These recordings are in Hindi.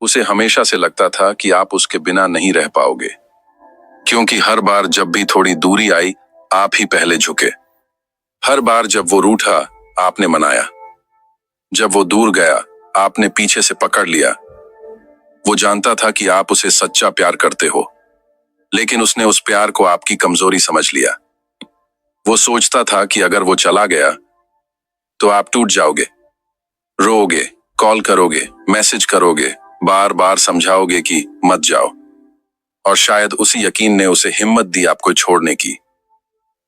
उसे हमेशा से लगता था कि आप उसके बिना नहीं रह पाओगे, क्योंकि हर बार जब भी थोड़ी दूरी आई, आप ही पहले झुके। हर बार जब वो रूठा, आपने मनाया। जब वो दूर गया, आपने पीछे से पकड़ लिया। वो जानता था कि आप उसे सच्चा प्यार करते हो, लेकिन उसने उस प्यार को आपकी कमजोरी समझ लिया। वो सोचता था कि अगर वो चला गया तो आप टूट जाओगे, रोओगे, कॉल करोगे, मैसेज करोगे, बार बार समझाओगे कि मत जाओ। और शायद उसी यकीन ने उसे हिम्मत दी आपको छोड़ने की।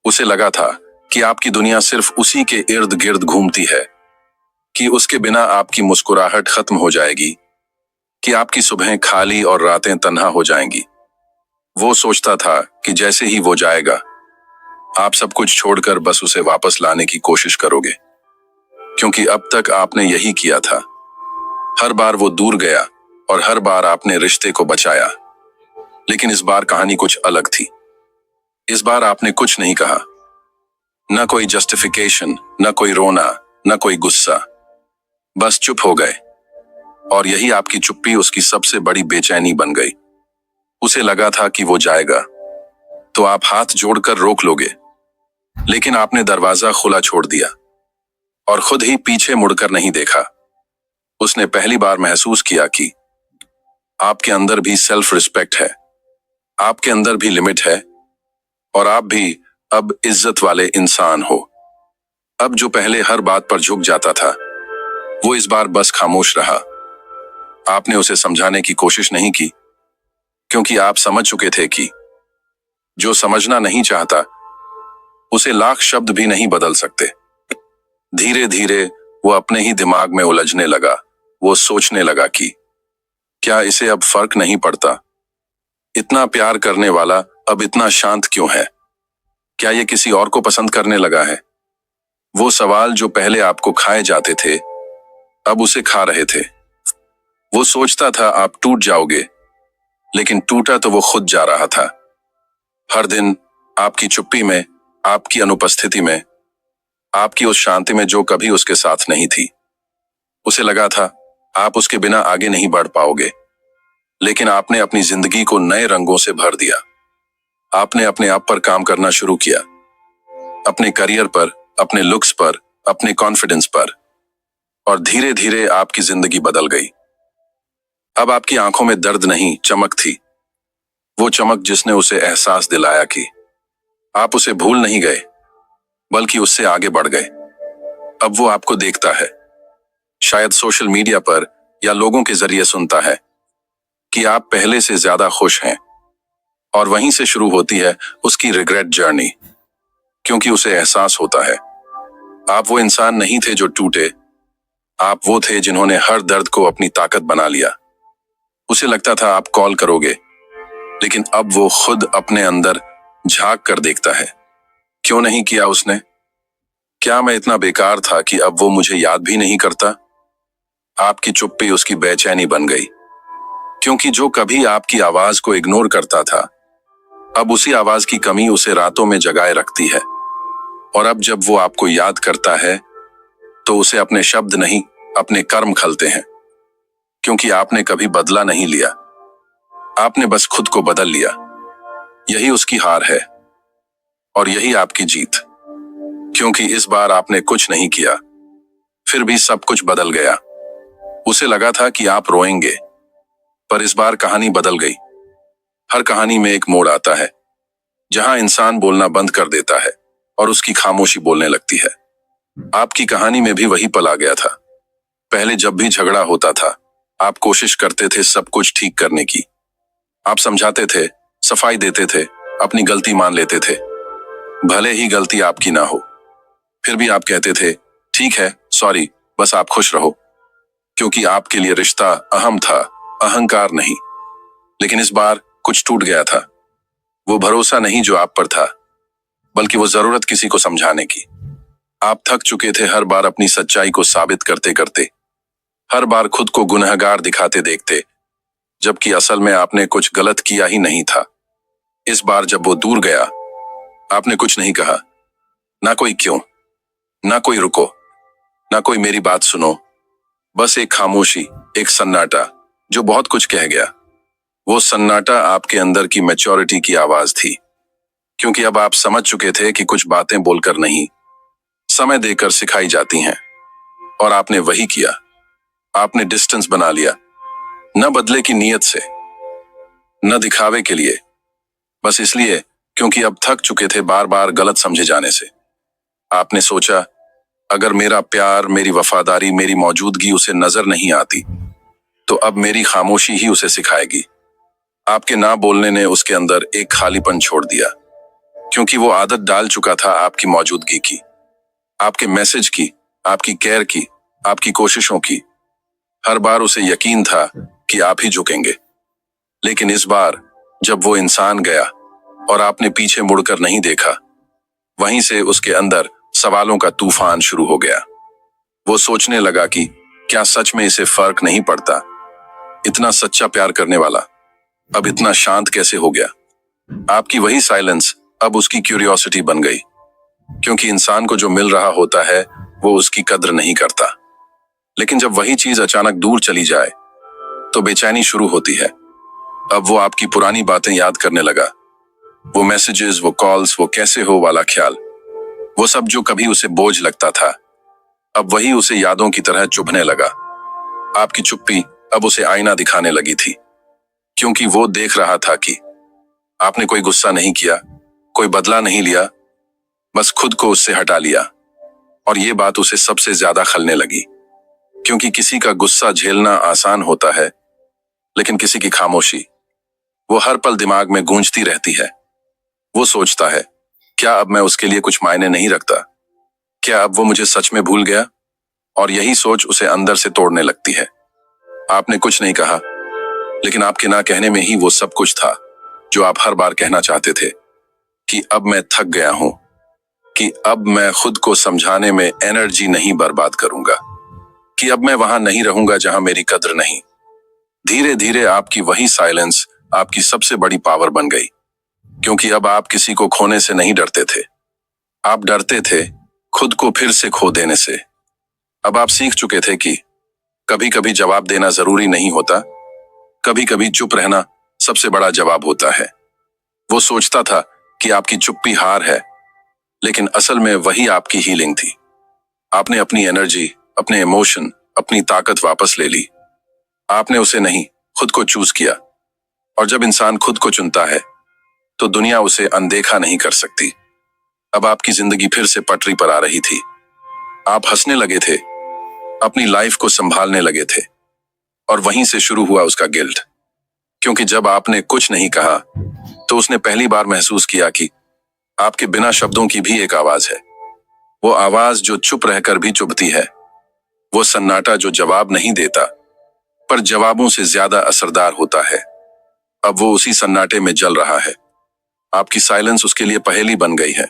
उसे लगा था कि आपकी दुनिया सिर्फ उसी के इर्द गिर्द घूमती है, कि उसके बिना आपकी मुस्कुराहट खत्म हो जाएगी, कि आपकी सुबहें खाली और रातें तन्हा हो जाएंगी। वो सोचता था कि जैसे ही वो जाएगा, आप सब कुछ छोड़कर बस उसे वापस लाने की कोशिश करोगे, क्योंकि अब तक आपने यही किया था। हर बार वो दूर गया और हर बार आपने रिश्ते को बचाया। लेकिन इस बार कहानी कुछ अलग थी। इस बार आपने कुछ नहीं कहा, न कोई जस्टिफिकेशन, न कोई रोना, न कोई गुस्सा, बस चुप हो गए। और यही आपकी चुप्पी उसकी सबसे बड़ी बेचैनी बन गई। उसे लगा था कि वो जाएगा तो आप हाथ जोड़कर रोक लोगे, लेकिन आपने दरवाजा खुला छोड़ दिया और खुद ही पीछे मुड़कर नहीं देखा। उसने पहली बार महसूस किया कि आपके अंदर भी सेल्फ रिस्पेक्ट है, आपके अंदर भी लिमिट है, और आप भी अब इज्जत वाले इंसान हो। अब जो पहले हर बात पर झुक जाता था, वो इस बार बस खामोश रहा। आपने उसे समझाने की कोशिश नहीं की, क्योंकि आप समझ चुके थे कि जो समझना नहीं चाहता, उसे लाख शब्द भी नहीं बदल सकते। धीरे धीरे वो अपने ही दिमाग में उलझने लगा। वो सोचने लगा कि क्या इसे अब फर्क नहीं पड़ता? इतना प्यार करने वाला अब इतना शांत क्यों है? क्या ये किसी और को पसंद करने लगा है? वो सवाल जो पहले आपको खाए जाते थे, अब उसे खा रहे थे। वो सोचता था आप टूट जाओगे, लेकिन टूटा तो वो खुद जा रहा था। हर दिन आपकी चुप्पी में, आपकी अनुपस्थिति में, आपकी उस शांति में जो कभी उसके साथ नहीं थी। उसे लगा था आप उसके बिना आगे नहीं बढ़ पाओगे, लेकिन आपने अपनी जिंदगी को नए रंगों से भर दिया। आपने अपने आप पर काम करना शुरू किया, अपने करियर पर, अपने लुक्स पर, अपने कॉन्फिडेंस पर, और धीरे धीरे आपकी जिंदगी बदल गई। अब आपकी आंखों में दर्द नहीं, चमक थी। वो चमक जिसने उसे एहसास दिलाया कि आप उसे भूल नहीं गए, बल्कि उससे आगे बढ़ गए। अब वो आपको देखता है, शायद सोशल मीडिया पर या लोगों के जरिए सुनता है कि आप पहले से ज्यादा खुश हैं, और वहीं से शुरू होती है उसकी रिग्रेट जर्नी, क्योंकि उसे एहसास होता है आप वो इंसान नहीं थे जो टूटे, आप वो थे जिन्होंने हर दर्द को अपनी ताकत बना लिया। उसे लगता था आप कॉल करोगे, लेकिन अब वो खुद अपने अंदर झांक कर देखता है। क्यों नहीं किया उसने? क्या मैं इतना बेकार था कि अब वो मुझे याद भी नहीं करता? आपकी चुप्पी उसकी बेचैनी बन गई, क्योंकि जो कभी आपकी आवाज को इग्नोर करता था, अब उसी आवाज की कमी उसे रातों में जगाए रखती है। और अब जब वो आपको याद करता है, तो उसे अपने शब्द नहीं, अपने कर्म खलते हैं, क्योंकि आपने कभी बदला नहीं लिया, आपने बस खुद को बदल लिया। यही उसकी हार है और यही आपकी जीत, क्योंकि इस बार आपने कुछ नहीं किया, फिर भी सब कुछ बदल गया। उसे लगा था कि आप रोएंगे, पर इस बार कहानी बदल गई। हर कहानी में एक मोड़ आता है, जहां इंसान बोलना बंद कर देता है और उसकी खामोशी बोलने लगती है। आपकी कहानी में भी वही पल आ गया था। पहले जब भी झगड़ा होता था, आप कोशिश करते थे सब कुछ ठीक करने की। आप समझाते थे, सफाई देते थे, अपनी गलती मान लेते थे, भले ही गलती आपकी ना हो। फिर भी आप कहते थे, ठीक है, सॉरी, बस आप खुश रहो, क्योंकि आपके लिए रिश्ता अहम था, अहंकार नहीं। लेकिन इस बार कुछ टूट गया था। वो भरोसा नहीं जो आप पर था, बल्कि वो जरूरत किसी को समझाने की। आप थक चुके थे हर बार अपनी सच्चाई को साबित करते करते, हर बार खुद को गुनहगार दिखाते देखते, जबकि असल में आपने कुछ गलत किया ही नहीं था। इस बार जब वो दूर गया, आपने कुछ नहीं कहा, ना कोई क्यों, ना कोई रुको, ना कोई मेरी बात सुनो, बस एक खामोशी, एक सन्नाटा, जो बहुत कुछ कह गया। वो सन्नाटा आपके अंदर की मैच्योरिटी की आवाज थी, क्योंकि अब आप समझ चुके थे कि कुछ बातें बोलकर नहीं, समय देकर सिखाई जाती हैं। और आपने वही किया। आपने डिस्टेंस बना लिया, न बदले की नीयत से, न दिखावे के लिए, बस इसलिए क्योंकि अब थक चुके थे बार बार गलत समझे जाने से। आपने सोचा, अगर मेरा प्यार, मेरी वफादारी, मेरी मौजूदगी उसे नजर नहीं आती, तो अब मेरी खामोशी ही उसे सिखाएगी। आपके ना बोलने ने उसके अंदर एक खालीपन छोड़ दिया, क्योंकि वो आदत डाल चुका था आपकी मौजूदगी की, आपके मैसेज की, आपकी केयर की, आपकी कोशिशों की। हर बार उसे यकीन था कि आप ही झुकेंगे। लेकिन इस बार जब वो इंसान गया और आपने पीछे मुड़कर नहीं देखा, वहीं से उसके अंदर सवालों का तूफान शुरू हो गया। वो सोचने लगा कि क्या सच में इसे फर्क नहीं पड़ता? इतना सच्चा प्यार करने वाला अब इतना शांत कैसे हो गया? आपकी वही साइलेंस अब उसकी क्यूरियोसिटी बन गई, क्योंकि इंसान को जो मिल रहा होता है वो उसकी कद्र नहीं करता। लेकिन जब वही चीज अचानक दूर चली जाए तो बेचैनी शुरू होती है। अब वो आपकी पुरानी बातें याद करने लगा, वो मैसेजेस, वो कॉल्स, वो कैसे हो वाला ख्याल, वो सब जो कभी उसे बोझ लगता था, अब वही उसे यादों की तरह चुभने लगा। आपकी चुप्पी अब उसे आईना दिखाने लगी थी, क्योंकि वो देख रहा था कि आपने कोई गुस्सा नहीं किया, कोई बदला नहीं लिया, बस खुद को उससे हटा लिया। और ये बात उसे सबसे ज्यादा खलने लगी, क्योंकि किसी का गुस्सा झेलना आसान होता है, लेकिन किसी की खामोशी वो हर पल दिमाग में गूंजती रहती है। वो सोचता है, क्या अब मैं उसके लिए कुछ मायने नहीं रखता? क्या अब वो मुझे सच में भूल गया? और यही सोच उसे अंदर से तोड़ने लगती है। आपने कुछ नहीं कहा, लेकिन आपके ना कहने में ही वो सब कुछ था जो आप हर बार कहना चाहते थे, कि अब मैं थक गया हूं, कि अब मैं खुद को समझाने में एनर्जी नहीं बर्बाद करूंगा, कि अब मैं वहां नहीं रहूंगा जहां मेरी कद्र नहीं। धीरे धीरे आपकी वही साइलेंस आपकी सबसे बड़ी पावर बन गई, क्योंकि अब आप किसी को खोने से नहीं डरते थे, आप डरते थे खुद को फिर से खो देने से। अब आप सीख चुके थे कि कभी कभी जवाब देना जरूरी नहीं होता, कभी कभी चुप रहना सबसे बड़ा जवाब होता है। वो सोचता था कि आपकी चुप्पी हार है, लेकिन असल में वही आपकी हीलिंग थी। आपने अपनी एनर्जी, अपने इमोशन, अपनी ताकत वापस ले ली। आपने उसे नहीं, खुद को चूज किया। और जब इंसान खुद को चुनता है तो दुनिया उसे अनदेखा नहीं कर सकती। अब आपकी जिंदगी फिर से पटरी पर आ रही थी। आप हंसने लगे थे, अपनी लाइफ को संभालने लगे थे। और वहीं से शुरू हुआ उसका गिल्ट, क्योंकि जब आपने कुछ नहीं कहा तो उसने पहली बार महसूस किया कि आपके बिना शब्दों की भी एक आवाज है। वो आवाज जो चुप रहकर भी चुभती है, वो सन्नाटा जो जवाब नहीं देता पर जवाबों से ज्यादा असरदार होता है। अब वो उसी सन्नाटे में जल रहा है। आपकी साइलेंस उसके लिए पहेली बन गई है,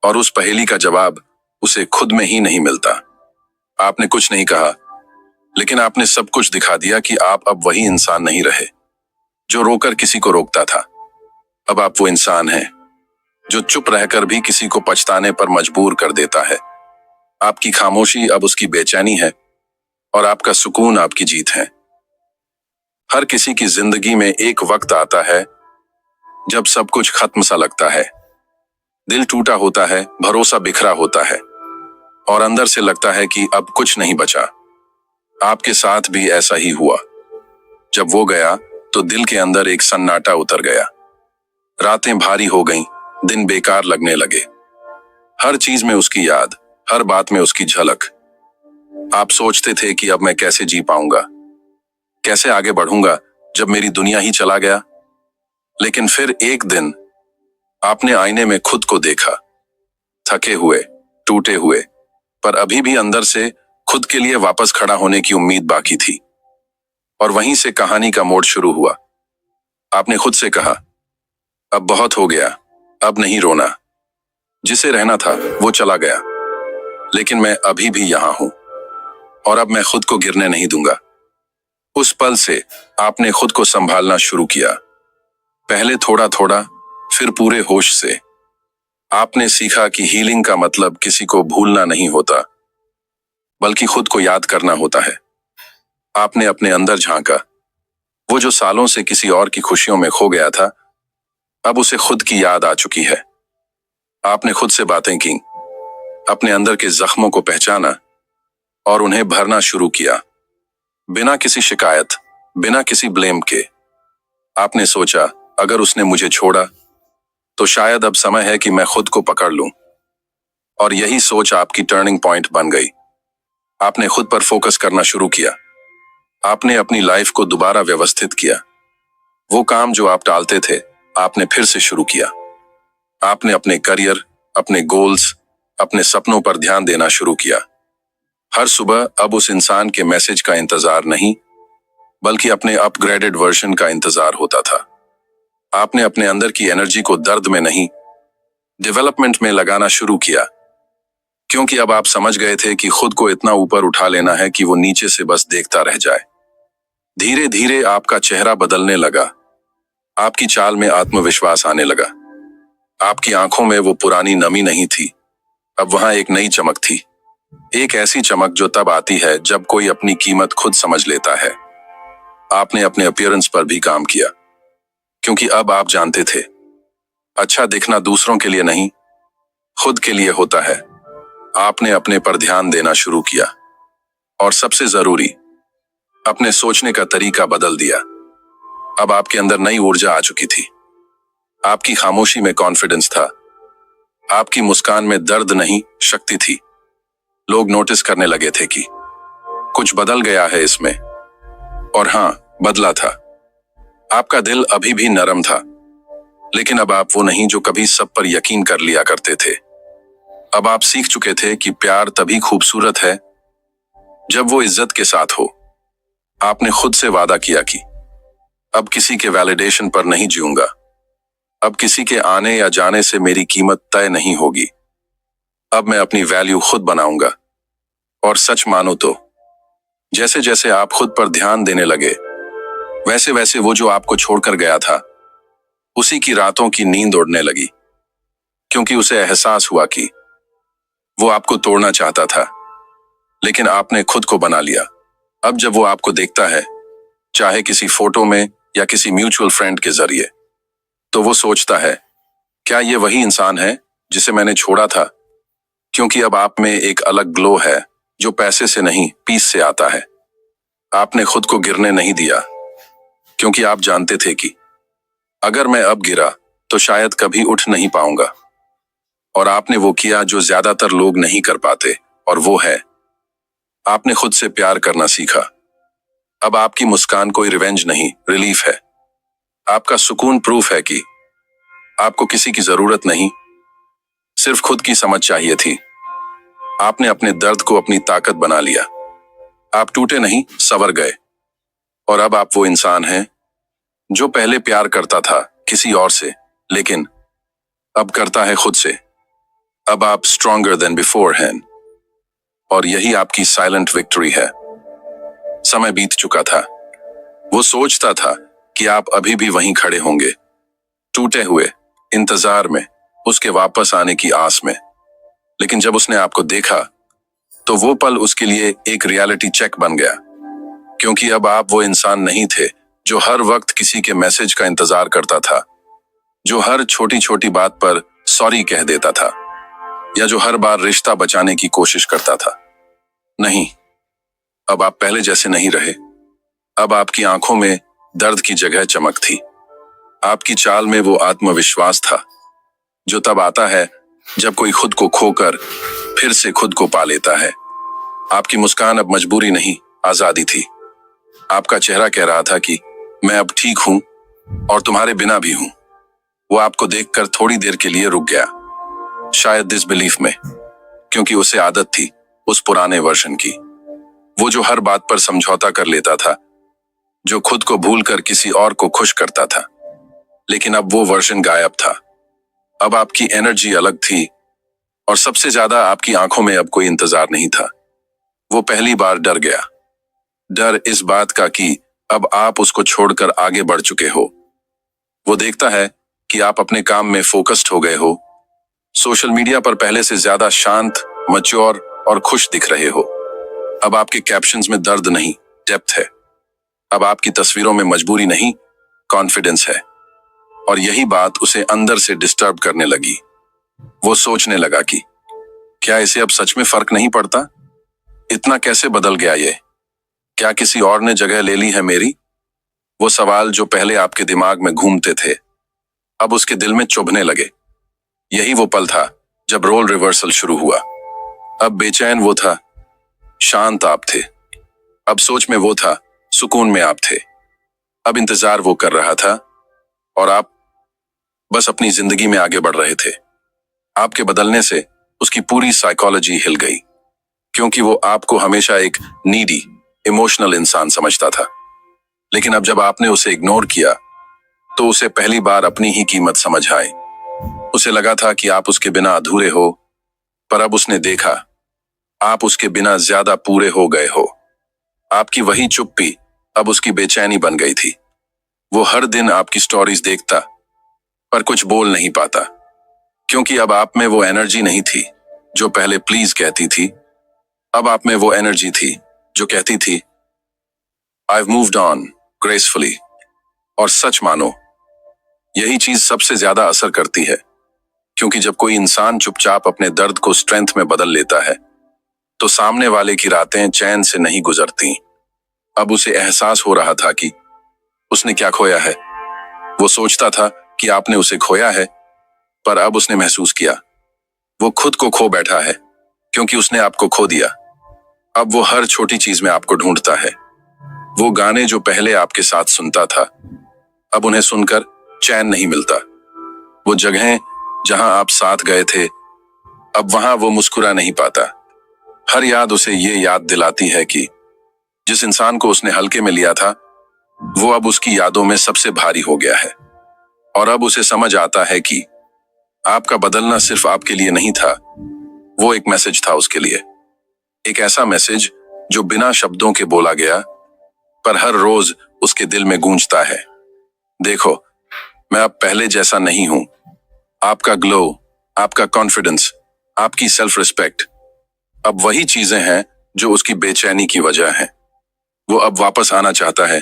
और उस पहेली का जवाब उसे खुद में ही नहीं मिलता। आपने कुछ नहीं कहा, लेकिन आपने सब कुछ दिखा दिया कि आप अब वही इंसान नहीं रहे जो रोकर किसी को रोकता था। अब आप वो इंसान हैं जो चुप रहकर भी किसी को पछताने पर मजबूर कर देता है। आपकी खामोशी अब उसकी बेचैनी है, और आपका सुकून आपकी जीत है। हर किसी की जिंदगी में एक वक्त आता है जब सब कुछ खत्म सा लगता है। दिल टूटा होता है, भरोसा बिखरा होता है, और अंदर से लगता है कि अब कुछ नहीं बचा। आपके साथ भी ऐसा ही हुआ। जब वो गया तो दिल के अंदर एक सन्नाटा उतर गया। रातें भारी हो गईं, दिन बेकार लगने लगे। हर चीज में उसकी याद, हर बात में उसकी झलक। आप सोचते थे कि अब मैं कैसे जी पाऊंगा, कैसे आगे बढ़ूंगा जब मेरी दुनिया ही चला गया। लेकिन फिर एक दिन आपने आईने में खुद को देखा, थके हुए, टूटे हुए, पर अभी भी अंदर से खुद के लिए वापस खड़ा होने की उम्मीद बाकी थी। और वहीं से कहानी का मोड़ शुरू हुआ। आपने खुद से कहा, अब बहुत हो गया, अब नहीं रोना। जिसे रहना था वो चला गया, लेकिन मैं अभी भी यहां हूं, और अब मैं खुद को गिरने नहीं दूंगा। उस पल से आपने खुद को संभालना शुरू किया, पहले थोड़ा थोड़ा, फिर पूरे होश से। आपने सीखा कि हीलिंग का मतलब किसी को भूलना नहीं होता, बल्कि खुद को याद करना होता है। आपने अपने अंदर झांका, वो जो सालों से किसी और की खुशियों में खो गया था, अब उसे खुद की याद आ चुकी है। आपने खुद से बातें की, अपने अंदर के जख्मों को पहचाना और उन्हें भरना शुरू किया, बिना किसी शिकायत, बिना किसी ब्लेम के। आपने सोचा, अगर उसने मुझे छोड़ा तो शायद अब समय है कि मैं खुद को पकड़ लूं। और यही सोच आपकी टर्निंग पॉइंट बन गई। आपने खुद पर फोकस करना शुरू किया। आपने अपनी लाइफ को दोबारा व्यवस्थित किया। वो काम जो आप टालते थे, आपने फिर से शुरू किया। आपने अपने करियर, अपने गोल्स, अपने सपनों पर ध्यान देना शुरू किया। हर सुबह अब उस इंसान के मैसेज का इंतजार नहीं, बल्कि अपने अपग्रेडेड वर्जन का इंतजार होता था। आपने अपने अंदर की एनर्जी को दर्द में नहीं, डेवलपमेंट में लगाना शुरू किया, क्योंकि अब आप समझ गए थे कि खुद को इतना ऊपर उठा लेना है कि वो नीचे से बस देखता रह जाए। धीरे धीरे आपका चेहरा बदलने लगा। आपकी चाल में आत्मविश्वास आने लगा। आपकी आंखों में वो पुरानी नमी नहीं थी, अब वहां एक नई चमक थी। एक ऐसी चमक जो तब आती है जब कोई अपनी कीमत खुद समझ लेता है। आपने अपने अपीयरेंस पर भी काम किया, क्योंकि अब आप जानते थे, अच्छा दिखना दूसरों के लिए नहीं, खुद के लिए होता है। आपने अपने पर ध्यान देना शुरू किया और सबसे जरूरी, अपने सोचने का तरीका बदल दिया। अब आपके अंदर नई ऊर्जा आ चुकी थी। आपकी खामोशी में कॉन्फिडेंस था। आपकी मुस्कान में दर्द नहीं, शक्ति थी। लोग नोटिस करने लगे थे कि कुछ बदल गया है इसमें। और हां, बदला था। आपका दिल अभी भी नरम था, लेकिन अब आप वो नहीं जो कभी सब पर यकीन कर लिया करते थे। अब आप सीख चुके थे कि प्यार तभी खूबसूरत है जब वो इज्जत के साथ हो। आपने खुद से वादा किया कि अब किसी के वैलिडेशन पर नहीं जीऊंगा। अब किसी के आने या जाने से मेरी कीमत तय नहीं होगी। अब मैं अपनी वैल्यू खुद बनाऊंगा। और सच मानो तो जैसे जैसे आप खुद पर ध्यान देने लगे, वैसे वैसे वो जो आपको छोड़कर गया था, उसी की रातों की नींद उड़ने लगी, क्योंकि उसे एहसास हुआ कि वो आपको तोड़ना चाहता था, लेकिन आपने खुद को बना लिया। अब जब वो आपको देखता है, चाहे किसी फोटो में या किसी म्यूचुअल फ्रेंड के जरिए, तो वो सोचता है, क्या ये वही इंसान है जिसे मैंने छोड़ा था? क्योंकि अब आप में एक अलग ग्लो है जो पैसे से नहीं, पीस से आता है। आपने खुद को गिरने नहीं दिया, क्योंकि आप जानते थे कि अगर मैं अब गिरा तो शायद कभी उठ नहीं पाऊंगा। और आपने वो किया जो ज्यादातर लोग नहीं कर पाते, और वो है, आपने खुद से प्यार करना सीखा। अब आपकी मुस्कान कोई रिवेंज नहीं, रिलीफ है। आपका सुकून प्रूफ है कि आपको किसी की जरूरत नहीं, सिर्फ खुद की समझ चाहिए थी। आपने अपने दर्द को अपनी ताकत बना लिया। आप टूटे नहीं, संवर गए। और अब आप वो इंसान हैं जो पहले प्यार करता था किसी और से, लेकिन अब करता है खुद से। अब आप स्ट्रॉन्गर देन बिफोर हैं। और यही आपकी साइलेंट विक्ट्री है। समय बीत चुका था। वो सोचता था कि आप अभी भी वहीं खड़े होंगे, टूटे हुए, इंतजार में, उसके वापस आने की आस में। लेकिन जब उसने आपको देखा, तो वो पल उसके लिए एक रियलिटी चेक बन गया, क्योंकि अब आप वो इंसान नहीं थे जो हर वक्त किसी के मैसेज का इंतजार करता था, जो हर छोटी छोटी बात पर सॉरी कह देता था, या जो हर बार रिश्ता बचाने की कोशिश करता था। नहीं, अब आप पहले जैसे नहीं रहे। अब आपकी आंखों में दर्द की जगह चमक थी। आपकी चाल में वो आत्मविश्वास था जो तब आता है जब कोई खुद को खोकर फिर से खुद को पा लेता है। आपकी मुस्कान अब मजबूरी नहीं, आजादी थी। आपका चेहरा कह रहा था कि मैं अब ठीक हूं और तुम्हारे बिना भी हूं। वो आपको देखकर थोड़ी देर के लिए रुक गया, शायद डिसबिलीफ में, क्योंकि उसे आदत थी उस पुराने वर्जन की। वो जो हर बात पर समझौता कर लेता था, जो खुद को भूलकर किसी और को खुश करता था। लेकिन अब वो वर्जन गायब था। अब आपकी एनर्जी अलग थी, और सबसे ज्यादा आपकी आंखों में अब कोई इंतजार नहीं था। वो पहली बार डर गया। डर इस बात का कि अब आप उसको छोड़कर आगे बढ़ चुके हो। वो देखता है कि आप अपने काम में फोकस्ड हो गए हो। सोशल मीडिया पर पहले से ज्यादा शांत, मैच्योर और खुश दिख रहे हो। अब आपके कैप्शंस में दर्द नहीं, डेप्थ है। अब आपकी तस्वीरों में मजबूरी नहीं, कॉन्फिडेंस है। और यही बात उसे अंदर से डिस्टर्ब करने लगी। वो सोचने लगा कि क्या इसे अब सच में फर्क नहीं पड़ता? इतना कैसे बदल गया ये? क्या किसी और ने जगह ले ली है मेरी? वो सवाल जो पहले आपके दिमाग में घूमते थे, अब उसके दिल में चुभने लगे। यही वो पल था जब रोल रिवर्सल शुरू हुआ। अब बेचैन वो था, शांत आप थे। अब सोच में वो था, सुकून में आप थे। अब इंतजार वो कर रहा था और आप बस अपनी जिंदगी में आगे बढ़ रहे थे। आपके बदलने से उसकी पूरी साइकोलॉजी हिल गई, क्योंकि वो आपको हमेशा एक नीडी, इमोशनल इंसान समझता था। लेकिन अब जब आपने उसे इग्नोर किया, तो उसे पहली बार अपनी ही कीमत समझ आई। उसे लगा था कि आप उसके बिना अधूरे हो, पर अब उसने देखा, आप उसके बिना ज्यादा पूरे हो गए हो। आपकी वही चुप्पी अब उसकी बेचैनी बन गई थी। वो हर दिन आपकी स्टोरीज देखता, पर कुछ बोल नहीं पाता, क्योंकि अब आप में वो एनर्जी नहीं थी जो पहले प्लीज कहती थी। अब आप में वो एनर्जी थी जो कहती थी, I've moved on gracefully। और सच मानो, यही चीज सबसे ज्यादा असर करती है, क्योंकि जब कोई इंसान चुपचाप अपने दर्द को स्ट्रेंथ में बदल लेता है, तो सामने वाले की रातें चैन से नहीं गुजरती। अब उसे एहसास हो रहा था कि उसने क्या खोया है। वो सोचता था कि आपने उसे खोया है, पर अब उसने महसूस किया, वो खुद को खो बैठा है, क्योंकि उसने आपको खो दिया। अब वो हर छोटी चीज में आपको ढूंढता है। वो गाने जो पहले आपके साथ सुनता था, अब उन्हें सुनकर चैन नहीं मिलता। वो जगहें जहां आप साथ गए थे, अब वहां वो मुस्कुरा नहीं पाता। हर याद उसे ये याद दिलाती है कि जिस इंसान को उसने हल्के में लिया था, वो अब उसकी यादों में सबसे भारी हो गया है। और अब उसे समझ आता है कि आपका बदलना सिर्फ आपके लिए नहीं था, वो एक मैसेज था उसके लिए। एक ऐसा मैसेज जो बिना शब्दों के बोला गया, पर हर रोज उसके दिल में गूंजता है। देखो, मैं अब पहले जैसा नहीं हूं। आपका ग्लो, आपका कॉन्फिडेंस, आपकी सेल्फ रिस्पेक्ट, अब वही चीजें हैं जो उसकी बेचैनी की वजह है। वो अब वापस आना चाहता है,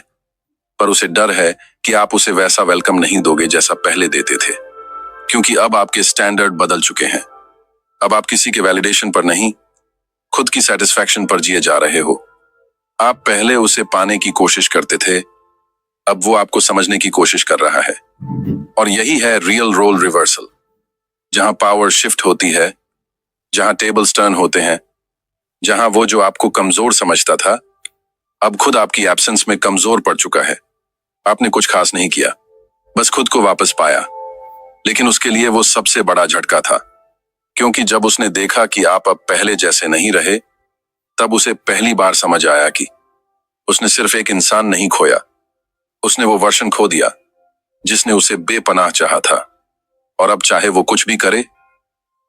पर उसे डर है कि आप उसे वैसा वेलकम नहीं दोगे जैसा पहले देते थे, क्योंकि अब आपके स्टैंडर्ड बदल चुके हैं। अब आप किसी के वैलिडेशन पर नहीं, खुद की सेटिस्फैक्शन पर जिए जा रहे हो। आप पहले उसे पाने की कोशिश करते थे, अब वो आपको समझने की कोशिश कर रहा है। और यही है रियल रोल रिवर्सल, जहां पावर शिफ्ट होती है, जहां टेबल्स टर्न होते हैं, जहां वो जो आपको कमजोर समझता था, अब खुद आपकी एब्सेंस में कमजोर पड़ चुका है। आपने कुछ खास नहीं किया, बस खुद को वापस पाया। लेकिन उसके लिए वो सबसे बड़ा झटका था, क्योंकि जब उसने देखा कि आप अब पहले जैसे नहीं रहे, तब उसे पहली बार समझ आया कि उसने सिर्फ एक इंसान नहीं खोया, उसने वो वर्षन खो दिया जिसने उसे बेपनाह चाहा था। और अब चाहे वो कुछ भी करे,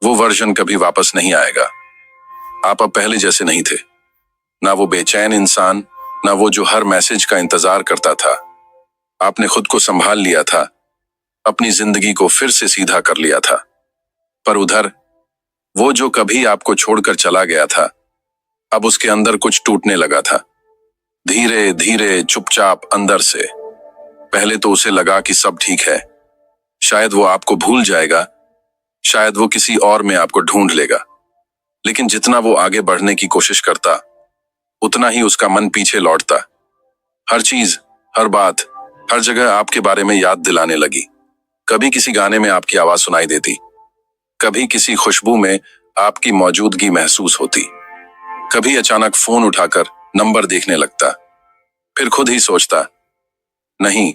वो वर्जन कभी वापस नहीं आएगा। आप अब पहले जैसे नहीं थे, ना वो बेचैन इंसान, ना वो जो हर मैसेज का इंतजार करता था। आपने खुद को संभाल लिया था, अपनी जिंदगी को फिर से सीधा कर लिया था। पर उधर वो जो कभी आपको छोड़कर चला गया था, अब उसके अंदर कुछ टूटने लगा था, धीरे धीरे, चुपचाप, अंदर से। पहले तो उसे लगा कि सब ठीक है, शायद वो आपको भूल जाएगा, शायद वो किसी और में आपको ढूंढ लेगा। लेकिन जितना वो आगे बढ़ने की कोशिश करता, उतना ही उसका मन पीछे लौटता। हर चीज, हर बात, हर जगह आपके बारे में याद दिलाने लगी। कभी किसी गाने में आपकी आवाज सुनाई देती, कभी किसी खुशबू में आपकी मौजूदगी महसूस होती, कभी अचानक फोन उठाकर नंबर देखने लगता, फिर खुद ही सोचता, नहीं,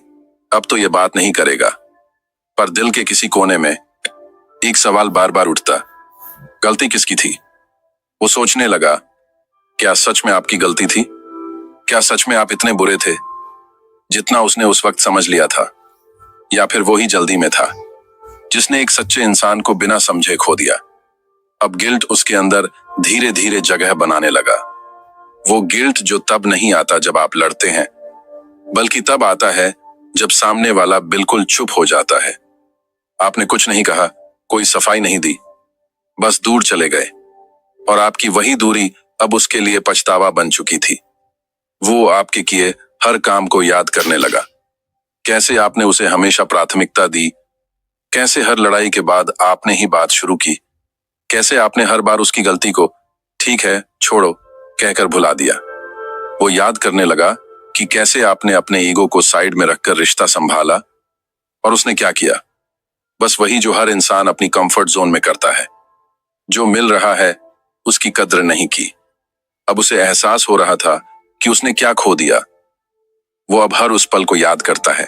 अब तो ये बात नहीं करेगा। पर दिल के किसी कोने में एक सवाल बार बार उठता, गलती किसकी थी? वो सोचने लगा, क्या सच में आपकी गलती थी? क्या सच में आप इतने बुरे थे जितना उसने उस वक्त समझ लिया था? या फिर वो ही जल्दी में था जिसने एक सच्चे इंसान को बिना समझे खो दिया? अब गिल्ट उसके अंदर धीरे धीरे जगह बनाने लगा। वो गिल्ट जो तब नहीं आता जब आप लड़ते हैं, बल्कि तब आता है जब सामने वाला बिल्कुल चुप हो जाता है। आपने कुछ नहीं कहा, कोई सफाई नहीं दी, बस दूर चले गए। और आपकी वही दूरी अब उसके लिए पछतावा बन चुकी थी। वो आपके किए हर काम को याद करने लगा। कैसे आपने उसे हमेशा प्राथमिकता दी, कैसे हर लड़ाई के बाद आपने ही बात शुरू की, कैसे आपने हर बार उसकी गलती को ठीक है छोड़ो कहकर भुला दिया। वो याद करने लगा कि कैसे आपने अपने ईगो को साइड में रखकर रिश्ता संभाला, और उसने क्या किया, बस वही जो हर इंसान अपनी कंफर्ट जोन में करता है। जो मिल रहा है उसकी कद्र नहीं की। अब उसे एहसास हो रहा था कि उसने क्या खो दिया। वो अब हर उस पल को याद करता है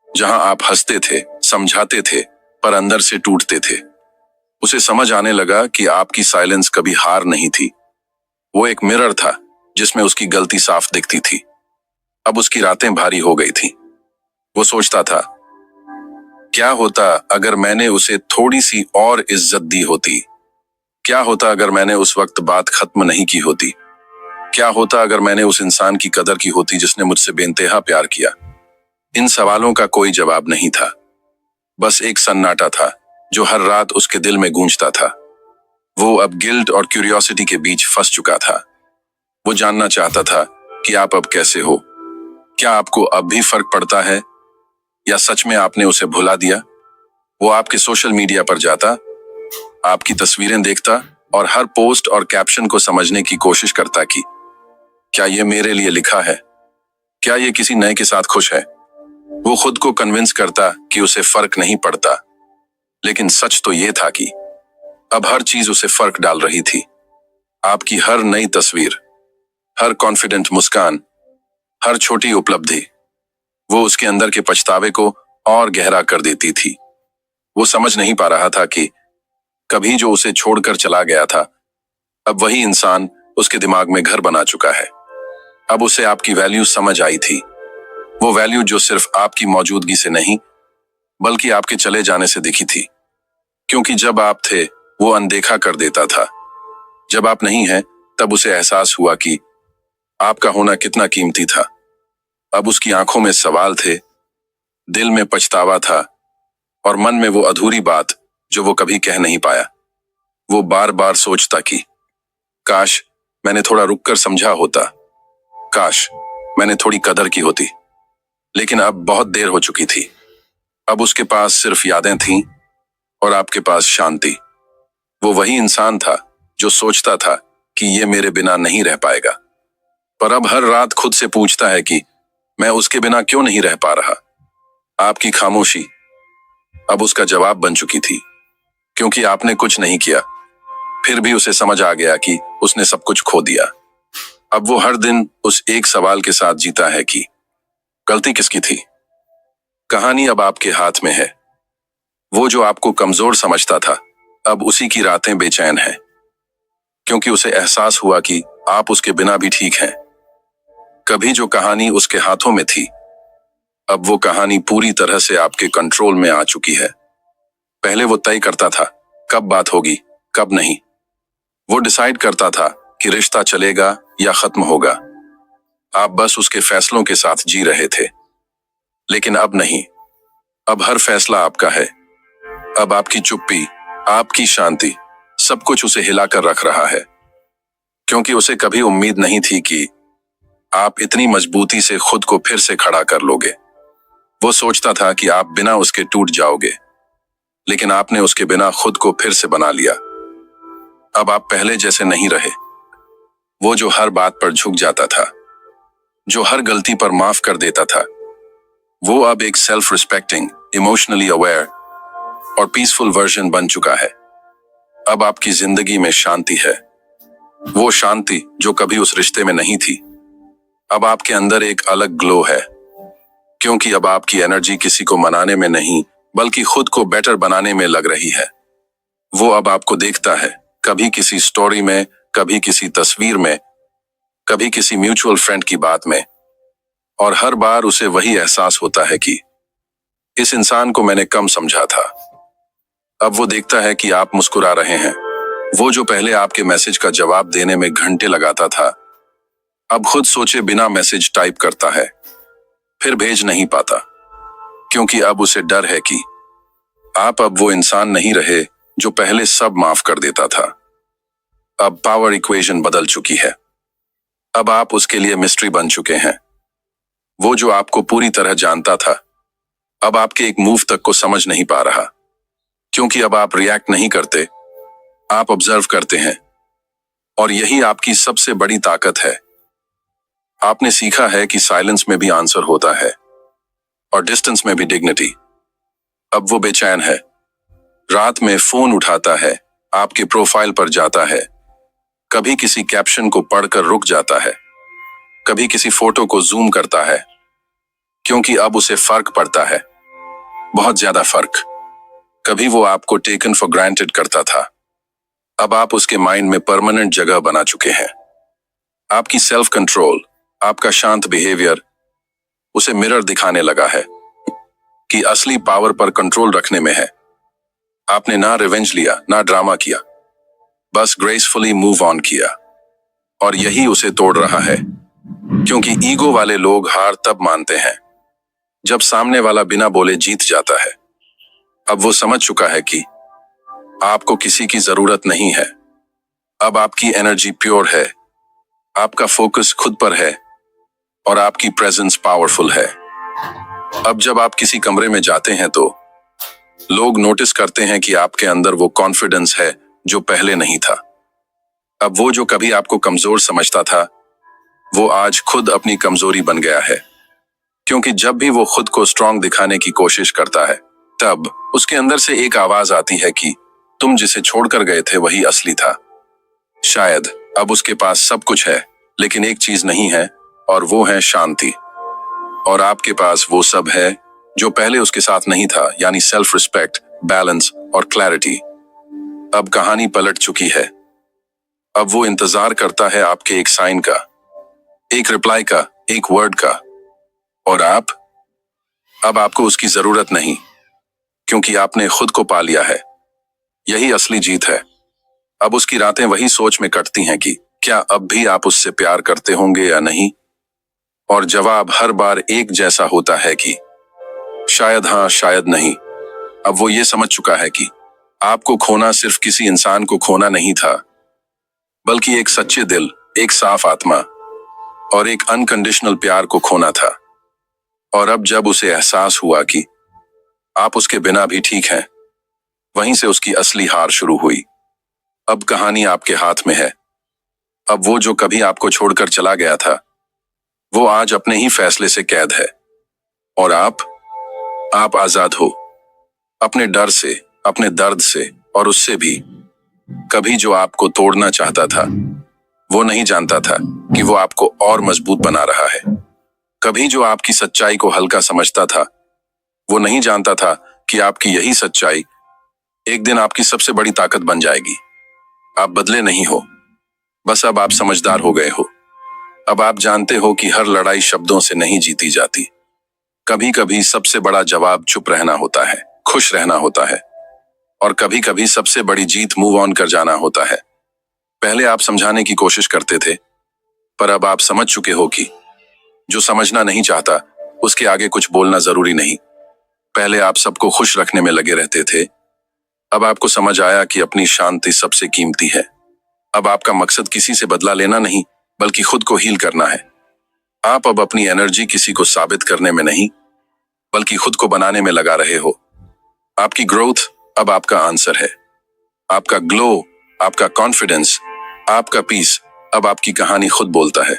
जहां आप हंसते थे, समझाते थे, पर अंदर से टूटते थे। उसे समझ आने लगा कि आपकी साइलेंस कभी हार नहीं थी, वो एक मिरर था जिसमें उसकी गलती साफ दिखती थी। अब उसकी रातें भारी हो गई थी। वो सोचता था, क्या होता अगर मैंने उसे थोड़ी सी और इज्जत दी होती, क्या होता अगर मैंने उस वक्त बात खत्म नहीं की होती, क्या होता अगर मैंने उस इंसान की कदर की होती जिसने मुझसे बेइंतहा प्यार किया। इन सवालों का कोई जवाब नहीं था, बस एक सन्नाटा था जो हर रात उसके दिल में गूंजता था। वो अब गिल्ट और क्यूरियोसिटी के बीच फंस चुका था। वो जानना चाहता था कि आप अब कैसे हो, क्या आपको अब भी फर्क पड़ता है, या सच में आपने उसे भुला दिया। वो आपके सोशल मीडिया पर जाता, आपकी तस्वीरें देखता और हर पोस्ट और कैप्शन को समझने की कोशिश करता कि क्या ये मेरे लिए लिखा है, क्या ये किसी नए के साथ खुश है। वो खुद को कन्विंस करता कि उसे फर्क नहीं पड़ता, लेकिन सच तो ये था कि अब हर चीज उसे फर्क डाल रही थी। आपकी हर नई तस्वीर, हर कॉन्फिडेंट मुस्कान, हर छोटी उपलब्धि, वो उसके अंदर के पछतावे को और गहरा कर देती थी। वो समझ नहीं पा रहा था कि कभी जो उसे छोड़कर चला गया था, अब वही इंसान उसके दिमाग में घर बना चुका है। अब उसे आपकी वैल्यू समझ आई थी, वो वैल्यू जो सिर्फ आपकी मौजूदगी से नहीं बल्कि आपके चले जाने से दिखी थी। क्योंकि जब आप थे वो अनदेखा कर देता था, जब आप नहीं हैं तब उसे एहसास हुआ कि आपका होना कितना कीमती था। अब उसकी आंखों में सवाल थे, दिल में पछतावा था और मन में वो अधूरी बात जो वो कभी कह नहीं पाया। वो बार बार सोचता कि काश मैंने थोड़ा रुककर समझा होता, काश मैंने थोड़ी कदर की होती। लेकिन अब बहुत देर हो चुकी थी। अब उसके पास सिर्फ यादें थीं और आपके पास शांति। वो वही इंसान था जो सोचता था कि ये मेरे बिना नहीं रह पाएगा, पर अब हर रात खुद से पूछता है कि मैं उसके बिना क्यों नहीं रह पा रहा। आपकी खामोशी अब उसका जवाब बन चुकी थी, क्योंकि आपने कुछ नहीं किया, फिर भी उसे समझ आ गया कि उसने सब कुछ खो दिया। अब वो हर दिन उस एक सवाल के साथ जीता है कि गलती किसकी थी। कहानी अब आपके हाथ में है। वो जो आपको कमजोर समझता था, अब उसी की रातें बेचैन हैं, क्योंकि उसे एहसास हुआ कि आप उसके बिना भी ठीक हैं। कभी जो कहानी उसके हाथों में थी, अब वो कहानी पूरी तरह से आपके कंट्रोल में आ चुकी है। पहले वो तय करता था कब बात होगी, कब नहीं। वो डिसाइड करता था कि रिश्ता चलेगा या खत्म होगा। आप बस उसके फैसलों के साथ जी रहे थे। लेकिन अब नहीं, अब हर फैसला आपका है। अब आपकी चुप्पी, आपकी शांति, सब कुछ उसे हिलाकर रख रहा है, क्योंकि उसे कभी उम्मीद नहीं थी कि आप इतनी मजबूती से खुद को फिर से खड़ा कर लोगे। वो सोचता था कि आप बिना उसके टूट जाओगे, लेकिन आपने उसके बिना खुद को फिर से बना लिया। अब आप पहले जैसे नहीं रहे। वो जो हर बात पर झुक जाता था, जो हर गलती पर माफ कर देता था, वो अब एक सेल्फ रिस्पेक्टिंग, इमोशनली अवेयर और पीसफुल वर्जन बन चुका है। अब आपकी जिंदगी में शांति है, वो शांति जो कभी उस रिश्ते में नहीं थी। अब आपके अंदर एक अलग ग्लो है, क्योंकि अब आपकी एनर्जी किसी को मनाने में नहीं बल्कि खुद को बेटर बनाने में लग रही है। वो अब आपको देखता है, कभी किसी स्टोरी में, कभी किसी तस्वीर में, कभी किसी म्यूचुअल फ्रेंड की बात में, और हर बार उसे वही एहसास होता है कि इस इंसान को मैंने कम समझा था। अब वो देखता है कि आप मुस्कुरा रहे हैं। वो जो पहले आपके मैसेज का जवाब देने में घंटे लगाता था, अब खुद सोचे बिना मैसेज टाइप करता है, फिर भेज नहीं पाता, क्योंकि अब उसे डर है कि आप अब वो इंसान नहीं रहे जो पहले सब माफ कर देता था। अब पावर इक्वेशन बदल चुकी है। अब आप उसके लिए मिस्ट्री बन चुके हैं। वो जो आपको पूरी तरह जानता था, अब आपके एक मूव तक को समझ नहीं पा रहा। क्योंकि अब आप रिएक्ट नहीं करते, आप ऑब्जर्व करते हैं। और यही आपकी सबसे बड़ी ताकत है। आपने सीखा है कि साइलेंस में भी आंसर होता है और डिस्टेंस में भी डिग्निटी। अब वो बेचैन है, रात में फोन उठाता है, आपके प्रोफाइल पर जाता है, कभी किसी कैप्शन को पढ़कर रुक जाता है, कभी किसी फोटो को जूम करता है, क्योंकि अब उसे फर्क पड़ता है, बहुत ज्यादा फर्क। कभी वो आपको टेकन फॉर ग्रांटेड करता था, अब आप उसके माइंड में परमानेंट जगह बना चुके हैं। आपकी सेल्फ कंट्रोल, आपका शांत बिहेवियर उसे मिरर दिखाने लगा है कि असली पावर पर कंट्रोल रखने में है। आपने ना रिवेंज लिया, ना ड्रामा किया, बस ग्रेसफुली मूव ऑन किया। और यही उसे तोड़ रहा है, क्योंकि ईगो वाले लोग हार तब मानते हैं जब सामने वाला बिना बोले जीत जाता है। अब वो समझ चुका है कि आपको किसी की जरूरत नहीं है। अब आपकी एनर्जी प्योर है, आपका फोकस खुद पर है और आपकी प्रेजेंस पावरफुल है। अब जब आप किसी कमरे में जाते हैं तो लोग नोटिस करते हैं कि आपके अंदर वो कॉन्फिडेंस है जो पहले नहीं था। अब वो जो कभी आपको कमजोर समझता था, वो आज खुद अपनी कमजोरी बन गया है। क्योंकि जब भी वो खुद को स्ट्रांग दिखाने की कोशिश करता है, तब उसके अंदर से एक आवाज आती है कि तुम जिसे छोड़कर गए थे वही असली था। शायद अब उसके पास सब कुछ है, लेकिन एक चीज नहीं है, और वो है शांति। और आपके पास वो सब है जो पहले उसके साथ नहीं था, यानी सेल्फ रिस्पेक्ट, बैलेंस और क्लैरिटी। अब कहानी पलट चुकी है। अब वो इंतजार करता है आपके एक साइन का, एक रिप्लाई का, एक वर्ड का। और अब आपको उसकी जरूरत नहीं, क्योंकि आपने खुद को पा लिया है। यही असली जीत है। अब उसकी रातें वही सोच में कटती हैं कि क्या अब भी आप उससे प्यार करते होंगे या नहीं। और जवाब हर बार एक जैसा होता है कि शायद हाँ, शायद नहीं। अब वो ये समझ चुका है कि आपको खोना सिर्फ किसी इंसान को खोना नहीं था, बल्कि एक सच्चे दिल, एक साफ आत्मा और एक अनकंडीशनल प्यार को खोना था। और अब जब उसे एहसास हुआ कि आप उसके बिना भी ठीक हैं, वहीं से उसकी असली हार शुरू हुई। अब कहानी आपके हाथ में है। अब वो जो कभी आपको छोड़कर चला गया था, वो आज अपने ही फैसले से कैद है। और आप आजाद हो, अपने डर से, अपने दर्द से और उससे भी। कभी जो आपको तोड़ना चाहता था, वो नहीं जानता था कि वो आपको और मजबूत बना रहा है। कभी जो आपकी सच्चाई को हल्का समझता था, वो नहीं जानता था कि आपकी यही सच्चाई एक दिन आपकी सबसे बड़ी ताकत बन जाएगी। आप बदले नहीं हो, बस अब आप समझदार हो गए हो। अब आप जानते हो कि हर लड़ाई शब्दों से नहीं जीती जाती। कभी कभी सबसे बड़ा जवाब चुप रहना होता है, खुश रहना होता है, और कभी कभी सबसे बड़ी जीत मूव ऑन कर जाना होता है। पहले आप समझाने की कोशिश करते थे, पर अब आप समझ चुके हो कि जो समझना नहीं चाहता, उसके आगे कुछ बोलना जरूरी नहीं। पहले आप सबको खुश रखने में लगे रहते थे, अब आपको समझ आया कि अपनी शांति सबसे कीमती है। अब आपका मकसद किसी से बदला लेना नहीं, बल्कि खुद को हील करना है। आप अब अपनी एनर्जी किसी को साबित करने में नहीं, बल्कि खुद को बनाने में लगा रहे हो। आपकी ग्रोथ अब आपका आंसर है। आपका ग्लो, आपका कॉन्फिडेंस, आपका पीस अब आपकी कहानी खुद बोलता है।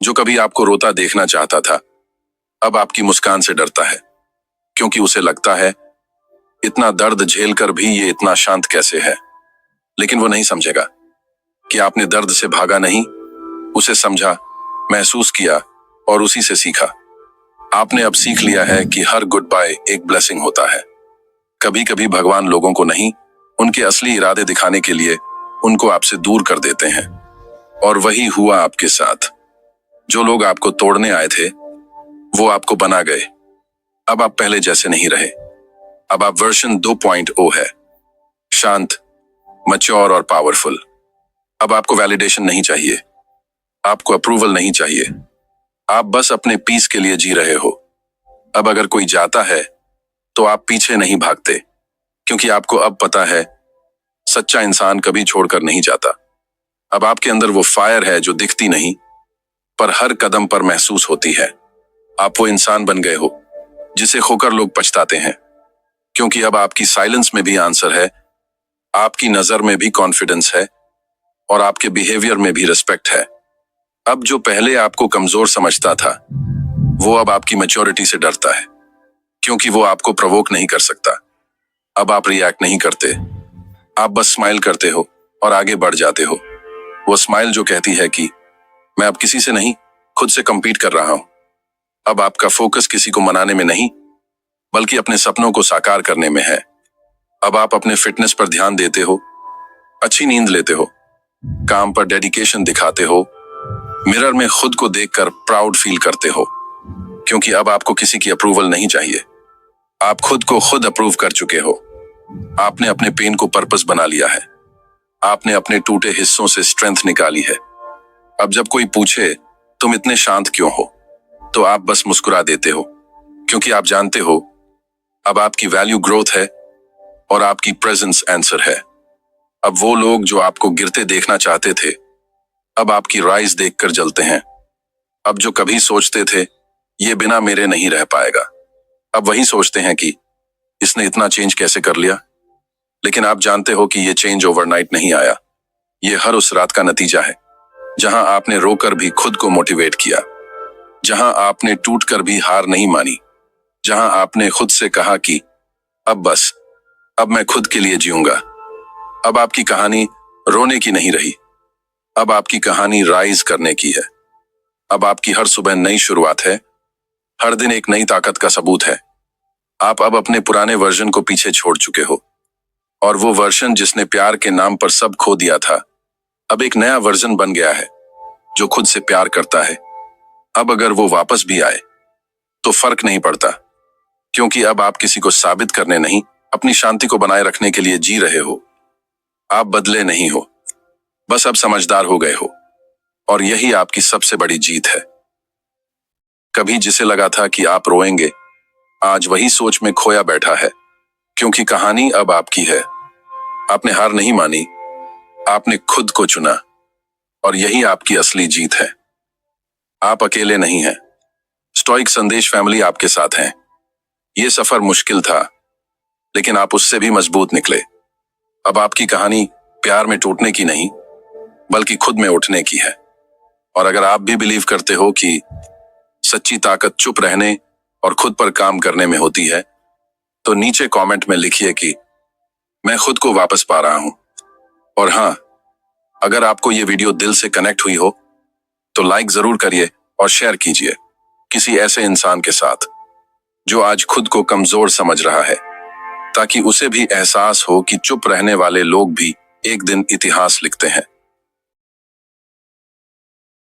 जो कभी आपको रोता देखना चाहता था, अब आपकी मुस्कान से डरता है, क्योंकि उसे लगता है इतना दर्द झेल कर भी ये इतना शांत कैसे है। लेकिन वो नहीं समझेगा कि आपने दर्द से भागा नहीं, उसे समझा, महसूस किया और उसी से सीखा। आपने अब सीख लिया है कि हर गुड बाय एक ब्लेसिंग होता है। कभी कभी भगवान लोगों को नहीं, उनके असली इरादे दिखाने के लिए उनको आपसे दूर कर देते हैं। और वही हुआ आपके साथ। जो लोग आपको तोड़ने आए थे, वो आपको बना गए। अब आप पहले जैसे नहीं रहे। अब आप वर्जन 2.0 है, शांत, मैच्योर और पावरफुल। अब आपको वैलिडेशन नहीं चाहिए, आपको अप्रूवल नहीं चाहिए। आप बस अपने पीस के लिए जी रहे हो। अब अगर कोई जाता है तो आप पीछे नहीं भागते, क्योंकि आपको अब पता है सच्चा इंसान कभी छोड़कर नहीं जाता। अब आपके अंदर वो फायर है जो दिखती नहीं, पर हर कदम पर महसूस होती है। आप वो इंसान बन गए हो जिसे खोकर लोग पछताते हैं, क्योंकि अब आपकी साइलेंस में भी आंसर है, आपकी नजर में भी कॉन्फिडेंस है और आपके बिहेवियर में भी रिस्पेक्ट है। अब जो पहले आपको कमजोर समझता था, वो अब आपकी मैच्योरिटी से डरता है, क्योंकि वो आपको प्रवोक नहीं कर सकता। अब आप रिएक्ट नहीं करते, आप बस स्माइल करते हो और आगे बढ़ जाते हो। वो स्माइल जो कहती है कि मैं अब किसी से नहीं, खुद से compete कर रहा हूं। अब आपका फोकस किसी को मनाने में नहीं, बल्कि अपने सपनों को साकार करने में है। अब आप अपने फिटनेस पर ध्यान देते हो, अच्छी नींद लेते हो, काम पर डेडिकेशन दिखाते हो, मिरर में खुद को देखकर प्राउड फील करते हो, क्योंकि अब आपको किसी की अप्रूवल नहीं चाहिए। आप खुद को खुद अप्रूव कर चुके हो। आपने अपने पेन को पर्पस बना लिया है। आपने अपने टूटे हिस्सों से स्ट्रेंथ निकाली है। अब जब कोई पूछे तुम इतने शांत क्यों हो, तो आप बस मुस्कुरा देते हो, क्योंकि आप जानते हो अब आपकी वैल्यू ग्रोथ है और आपकी प्रेजेंस आंसर है। अब वो लोग जो आपको गिरते देखना चाहते थे, अब आपकी राइज देखकर जलते हैं। अब जो कभी सोचते थे ये बिना मेरे नहीं रह पाएगा, अब वही सोचते हैं कि इसने इतना चेंज कैसे कर लिया। लेकिन आप जानते हो कि ये चेंज ओवरनाइट नहीं आया। ये हर उस रात का नतीजा है जहां आपने रोकर भी खुद को मोटिवेट किया, जहां आपने टूटकर भी हार नहीं मानी, जहां आपने खुद से कहा कि अब बस, अब मैं खुद के लिए जीऊंगा। अब आपकी कहानी रोने की नहीं रही, अब आपकी कहानी राइज करने की है। अब आपकी हर सुबह नई शुरुआत है, हर दिन एक नई ताकत का सबूत है। आप अब अपने पुराने वर्जन को पीछे छोड़ चुके हो, और वो वर्जन जिसने प्यार के नाम पर सब खो दिया था, अब एक नया वर्जन बन गया है जो खुद से प्यार करता है। अब अगर वो वापस भी आए तो फर्क नहीं पड़ता, क्योंकि अब आप किसी को साबित करने नहीं, अपनी शांति को बनाए रखने के लिए जी रहे हो। आप बदले नहीं हो, बस अब समझदार हो गए हो, और यही आपकी सबसे बड़ी जीत है। कभी जिसे लगा था कि आप रोएंगे, आज वही सोच में खोया बैठा है, क्योंकि कहानी अब आपकी है। आपने हार नहीं मानी, आपने खुद को चुना, और यही आपकी असली जीत है। आप अकेले नहीं हैं। स्टोइक संदेश फैमिली आपके साथ हैं। ये सफर मुश्किल था, लेकिन आप उससे भी मजबूत निकले। अब आपकी कहानी प्यार में टूटने की नहीं, बल्कि खुद में उठने की है। और अगर आप भी बिलीव करते हो कि सच्ची ताकत चुप रहने और खुद पर काम करने में होती है, तो नीचे कमेंट में लिखिए कि मैं खुद को वापस पा रहा हूं। और हाँ, अगर आपको ये वीडियो दिल से कनेक्ट हुई हो तो लाइक जरूर करिए और शेयर कीजिए किसी ऐसे इंसान के साथ जो आज खुद को कमजोर समझ रहा है, ताकि उसे भी एहसास हो कि चुप रहने वाले लोग भी एक दिन इतिहास लिखते हैं।